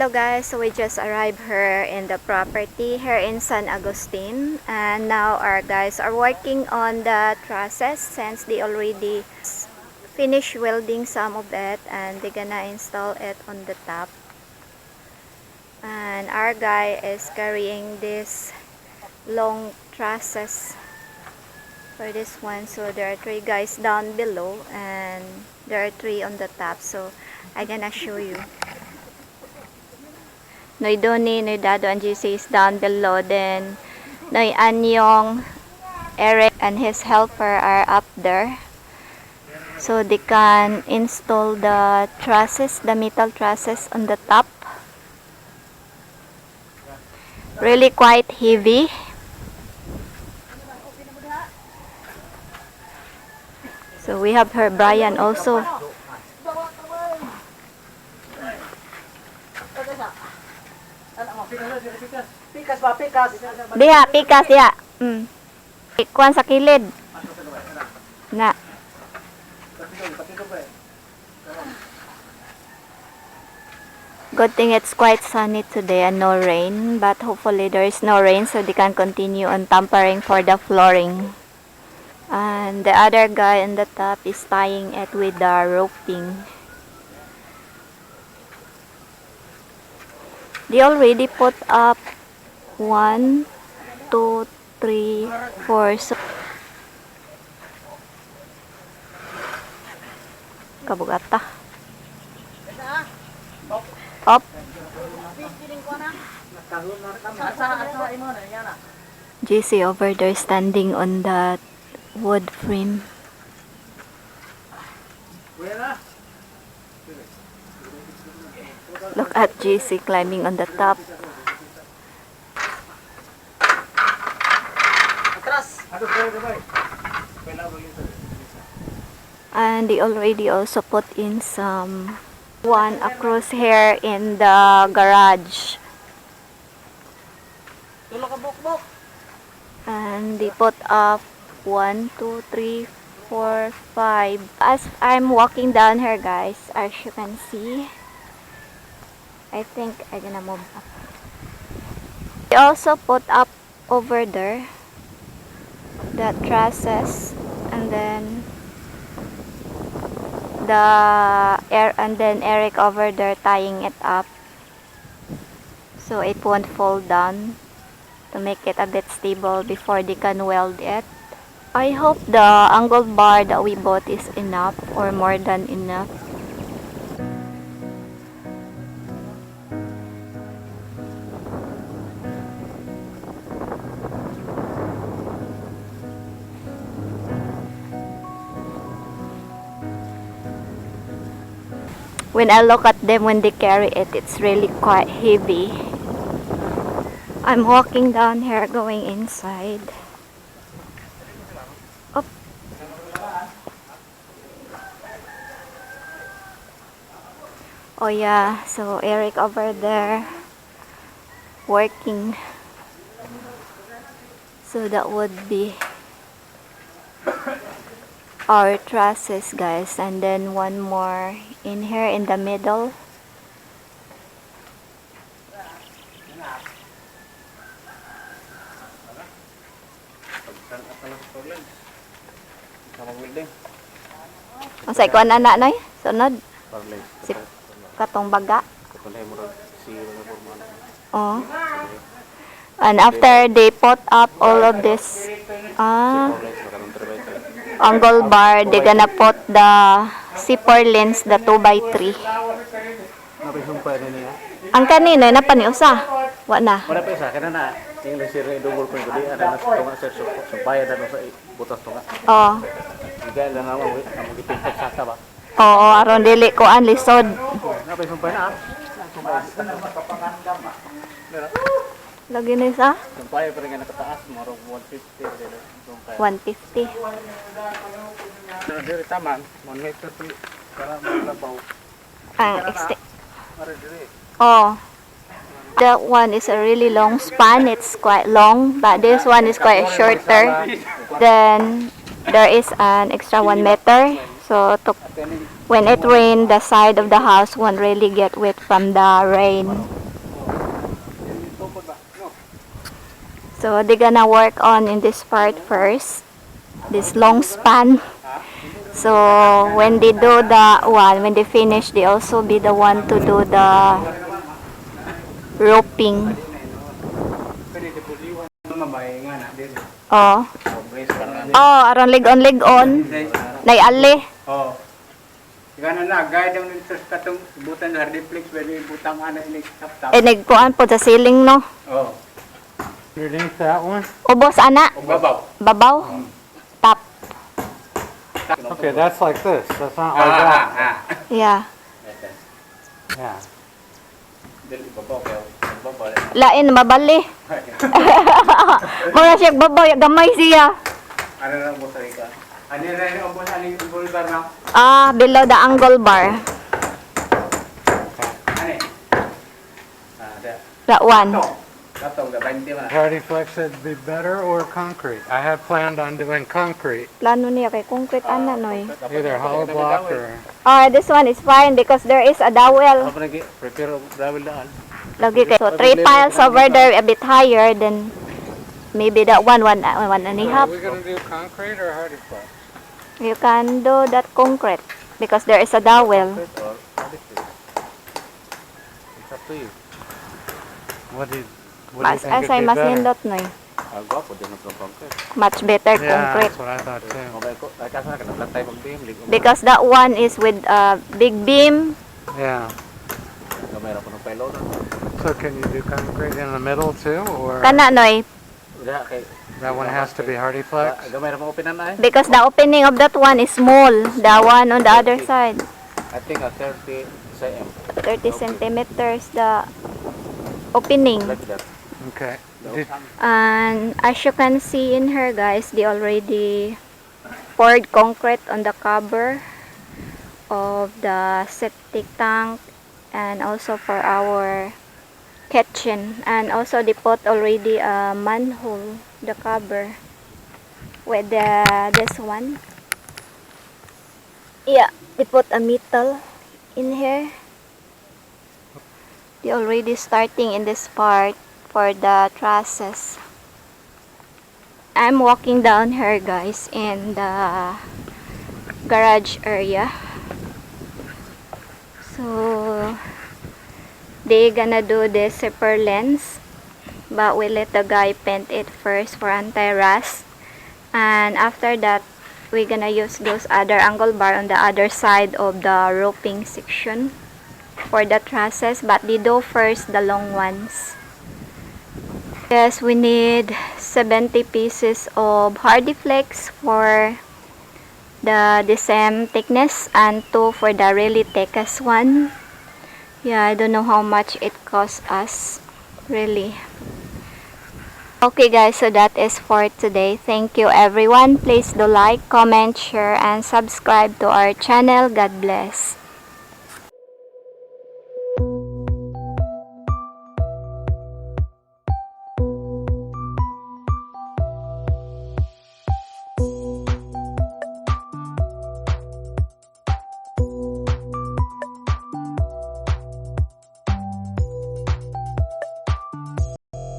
Hello guys, so we just arrived here in the property here in San Agustin, and now our guys are working on the trusses since they already finished welding some of it and they're gonna install it on the top. And our guy is carrying this long trusses for this one. So there are 3 guys down below and there are 3 on the top, so I'm gonna show you. Noy Doni, Noy Dado, and GC is down below. Then Noy Anyong, Eric, and his helper are up there. So they can install the trusses, the metal trusses on the top. Really quite heavy. So we have her Brian also. Pikas ba? Pikas? Diha, pikas diha. Ikuan sa kilid. Na. Good thing it's quite sunny today and no rain, but hopefully there is no rain so they can continue on tampering for the flooring. And the other guy on the top is tying it with the roping. They already put up 1, 2, 3, 4. So kabugata. Up. JC over there standing on that wood frame. Look at JC climbing on the top. And they already also put in some one across here in the garage. And they put up 1, 2, 3, 4, 5. As I'm walking down here, guys, as you can see, I think I'm gonna move up. They also put up over there the trusses, and then Eric over there tying it up so it won't fall down, to make it a bit stable before they can weld it. I hope the angle bar that we bought is enough or more than enough. When I look at them when they carry it, it's really quite heavy. I'm walking down here going inside. Up. Oh yeah, so Eric over there working. So that would be our trusses, guys, and then one more in here in the middle. Ang sa ikuan anak noy sunod si katong baga. Oh. And after they put up all of this angle bar, they're gonna put the zipper lens, the 2x3. Ang kanino na paniusa? Wa na. Wala pa isa kana na. Yung sir double point ko di ana na tunga sir supaya na sa butas tunga. Oh. Diga lang na mo gipintek sa ba. Oo, aron dili ko an lisod. Na pa sumpay na. Lagi na isa? Sumpay pa rin nakataas mo 150 dili. 150. Dili taman, 1 meter para maglabaw. Ang oh. That one is a really long span. It's quite long, but this one is quite shorter. Then there is an extra 1 meter. So when it rains, the side of the house won't really get wet from the rain. So they're gonna work on in this part first, this long span. So when they do when they finish, they also be the one to do the roping. Oh. Oh, aron lig-on. Naiali. Oh. Gana na, gaya daw nito sa katong butan sa hardiplex, pwede butang ana ini tap-tap. Nagkuan po sa ceiling, no? Oh. Underneath that one? Ubos, ana? Babaw. Babaw? Top. Okay, that's like this. That's not like that. Yeah. Yeah. Dili babaw kayo. Babaw. Lain, mabali. Mga siya babaw, gamay siya. Ano na mo sa ika? Ano na yung ubos aning bulbar na? Below the angle bar. Ano? Da. That one. Katong da 20 man. Hardy Flex said be better or concrete. I had planned on doing concrete, Plano niya kay concrete ana noy. either hollow block or. This one is fine because there is a dowel. Apa lagi? Prepare dawil daan. Lagi kay. So 3 piles over there a bit higher than maybe that one and a half. Are we gonna do concrete or Hardy Flex? You can do that concrete because there is a dowel. It's up to you. What do you Mas think asay would be mas better? nindot noy. Gwapo din ang concrete. Much better Yeah, concrete that's what I thought too. Mabay ko, kasi na kana plantay pag beam, lig. because that one is with a big beam. Yeah. Gamay ra ko ng payload. So can you do concrete in the middle too, or Kana noy Diha kay that one has to be Hardy Flex? gamay ra mo openan na. because the opening of that one is small. The one on the other side. I think 30 cm 30 centimeters the opening. like that. Okay. Did, And as you can see in here guys, they already poured concrete on the cover of the septic tank and also for our kitchen, and also they put already a manhole, the cover with this one. Yeah, they put a metal in here. They already starting in this part for the trusses. I'm walking down here guys in the garage area. So they gonna do this zipper lens, but we let the guy paint it first for anti-rust, and after that we're gonna use those other angle bar on the other side of the roping section for the trusses, but they do first the long ones. Yes, we need 70 pieces of Hardy Flex for the same thickness and 2 for the really thickest one. Yeah, I don't know how much it costs us really. Okay guys, so that is for today. Thank you everyone. Please do like, comment, share, and subscribe to our channel. God bless.